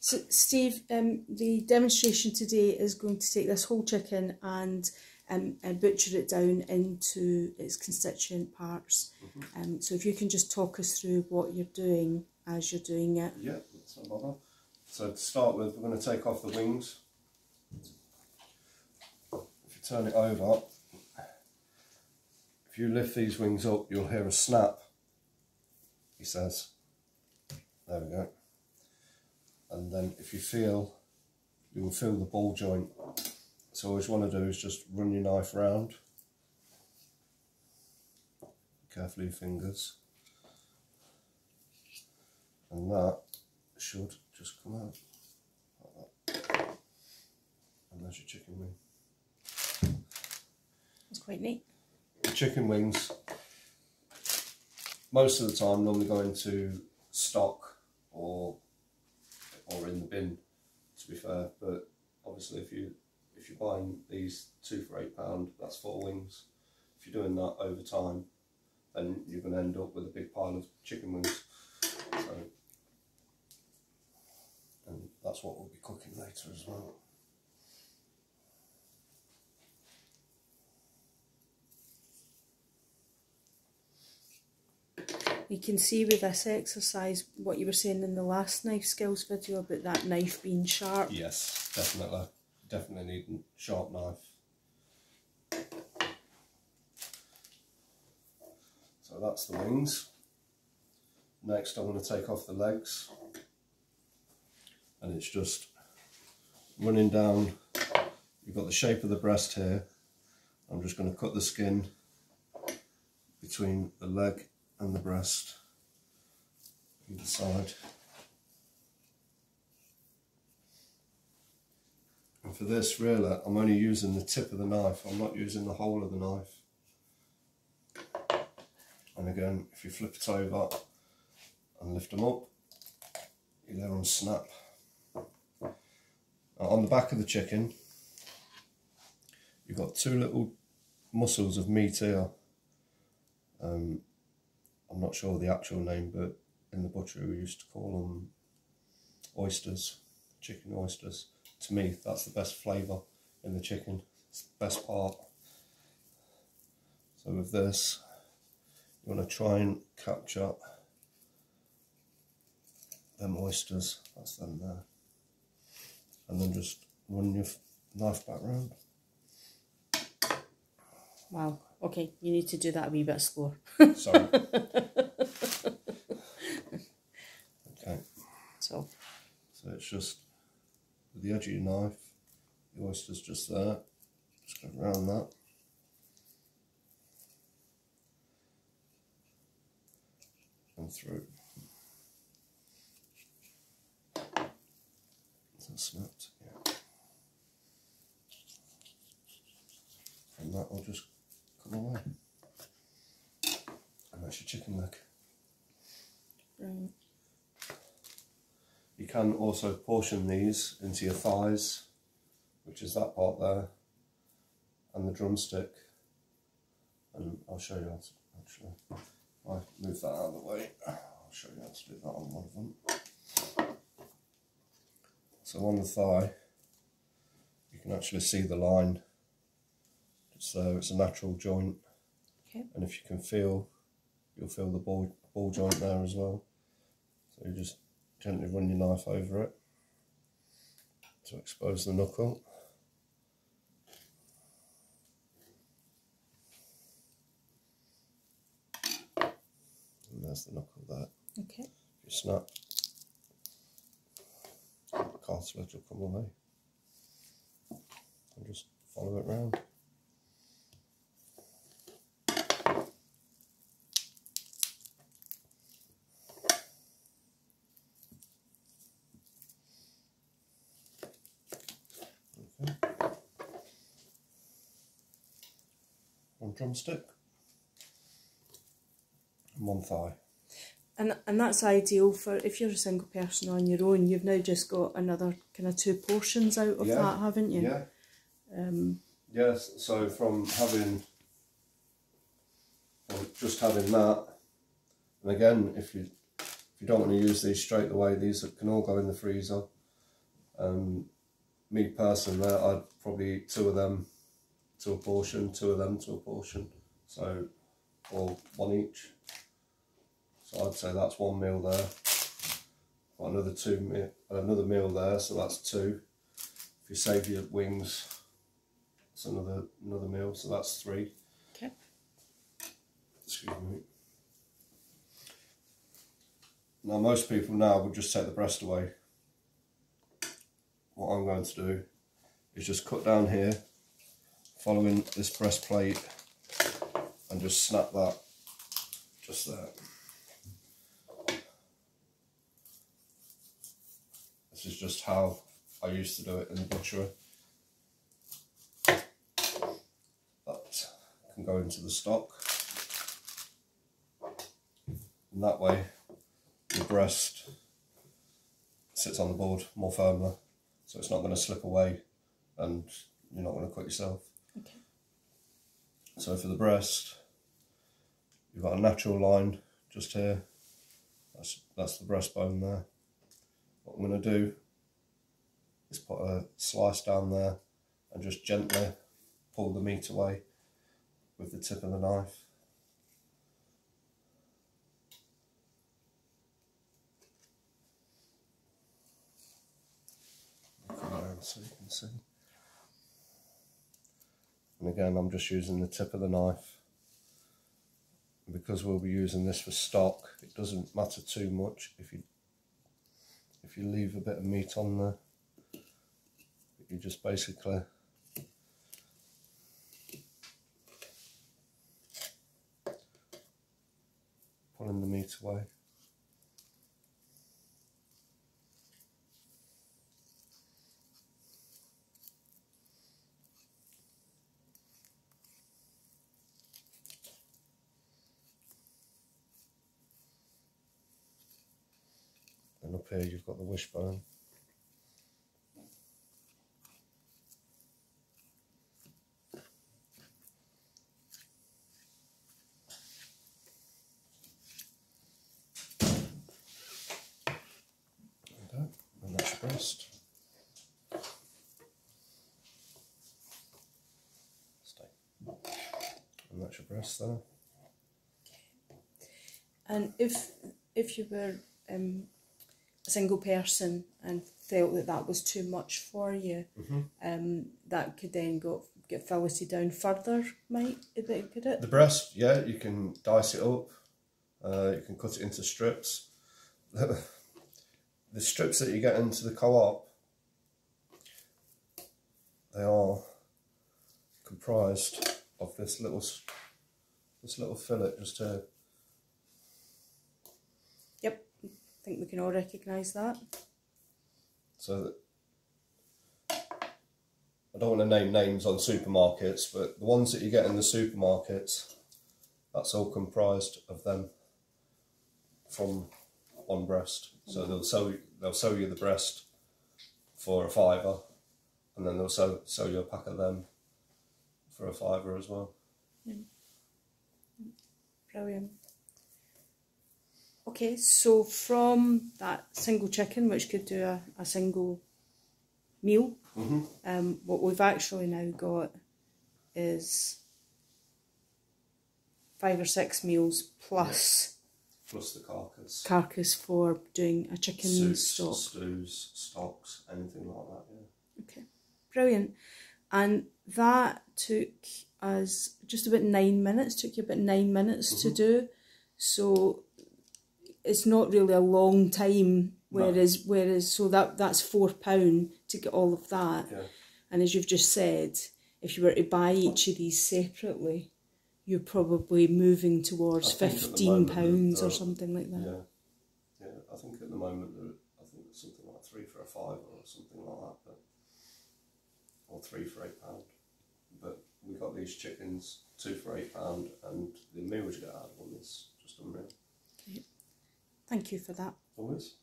So Steve, the demonstration today is going to take this whole chicken and butcher it down into its constituent parts. So if you can just talk us through what you're doing as you're doing it. Yeah, that's no bother. So to start with, we're going to take off the wings. If you turn it over, if you lift these wings up, you'll hear a snap, he says. There we go. And then if you feel, you will feel the ball joint. So all you want to do is just run your knife round. Carefully your fingers. And that should just come out like that. And there's your chicken wing. That's quite neat. The chicken wings, most of the time, normally go into stock or in the bin, to be fair. But obviously, if you're buying these 2 for £8, that's 4 wings. If you're doing that over time, then you're going to end up with a big pile of chicken wings. So, and that's what we'll be cooking later as well. You can see with this exercise what you were saying in the last knife skills video about that knife being sharp. Yes, definitely. Definitely need a sharp knife. So that's the wings. Next I'm going to take off the legs. And it's just running down. You've got the shape of the breast here. I'm just going to cut the skin between the leg and the breast, either side. And for this, really, I'm only using the tip of the knife. I'm not using the whole of the knife. And again, if you flip it over and lift them up, you're there on snap. Now, on the back of the chicken, you've got 2 little muscles of meat here. I'm not sure the actual name, but in the butchery we used to call them oysters, chicken oysters. To me, that's the best flavour in the chicken. It's the best part. So with this, you want to try and capture them oysters. That's them there. And then just run your knife back round. Wow, okay, you need to do that a wee bit slower. Sorry. Okay. So it's just with the edge of your knife, the oyster's just there. Just go around that. And through. Is that snapped? Yeah. And that will just come away. And that's your chicken leg. Right. You can also portion these into your thighs, which is that part there, and the drumstick. And I'll show you how to actually. I move that out of the way. I'll show you how to do that on one of them. So on the thigh, you can actually see the line. So it's a natural joint. Okay. And if you can feel, you'll feel the ball joint there as well. So you just gently run your knife over it to expose the knuckle. And there's the knuckle there. Okay. If you snap, the cartilage will come away. And just follow it round. Okay. One drumstick and one thigh. And that's ideal for if you're a single person on your own. You've now just got another kind of 2 portions out of that, haven't you? Yeah. Yes. So from just having that, and again, if you don't want to use these straight away, these can all go in the freezer. Me personally, I'd probably eat 2 of them to a portion, 2 of them to a portion, so, or 1 each. So I'd say that's 1 meal there. Got another meal there, so that's 2. If you save your wings, it's another meal, so that's 3. Okay. Excuse me. Now most people now would just take the breast away. What I'm going to do is just cut down here, following this breastplate, and just snap that just there. This is just how I used to do it in the butchery. That can go into the stock. And that way the breast sits on the board more firmly, so it's not going to slip away and you're not going to cut yourself. Okay. So for the breast, you've got a natural line just here. That's the breastbone there. What I'm going to do is put a slice down there and just gently pull the meat away with the tip of the knife. Come around so you can see. And again, I'm just using the tip of the knife. And because we'll be using this for stock, it doesn't matter too much if you leave a bit of meat on there. You just basically pulling the meat away. And up here you've got the wishbone. And that's your breast. Stay. And that's your breast there. And if you were a single person and felt that that was too much for you, that could then get filleted down further, could it? The breast, yeah, you can dice it up. You can cut it into strips. The strips that you get into the co-op, they are comprised of this little fillet just here. Yep, I think we can all recognise that. So I don't want to name names on supermarkets, but the ones that you get in the supermarkets, that's all comprised of them from one breast. So they'll sell you the breast for £5, and then they'll sell you a pack of them for £5 as well. Brilliant. Okay, so from that single chicken, which could do a single meal, what we've actually now got is 5 or 6 meals plus plus the carcass for doing a chicken soups, stock. stews, stocks, anything like that. Yeah. Okay, brilliant. And that took us just about 9 minutes. Took you about 9 minutes to do. So it's not really a long time. Whereas so that's £4 to get all of that. Yeah. And as you've just said, if you were to buy each of these separately, you're probably moving towards £15 or something like that. Yeah, yeah. I think at the moment I think it's something like 3 for a £5 or something like that, or 3 for £8. But we got these chickens 2 for £8, and the meals you get out of them is just unreal. Okay. Thank you for that. Always.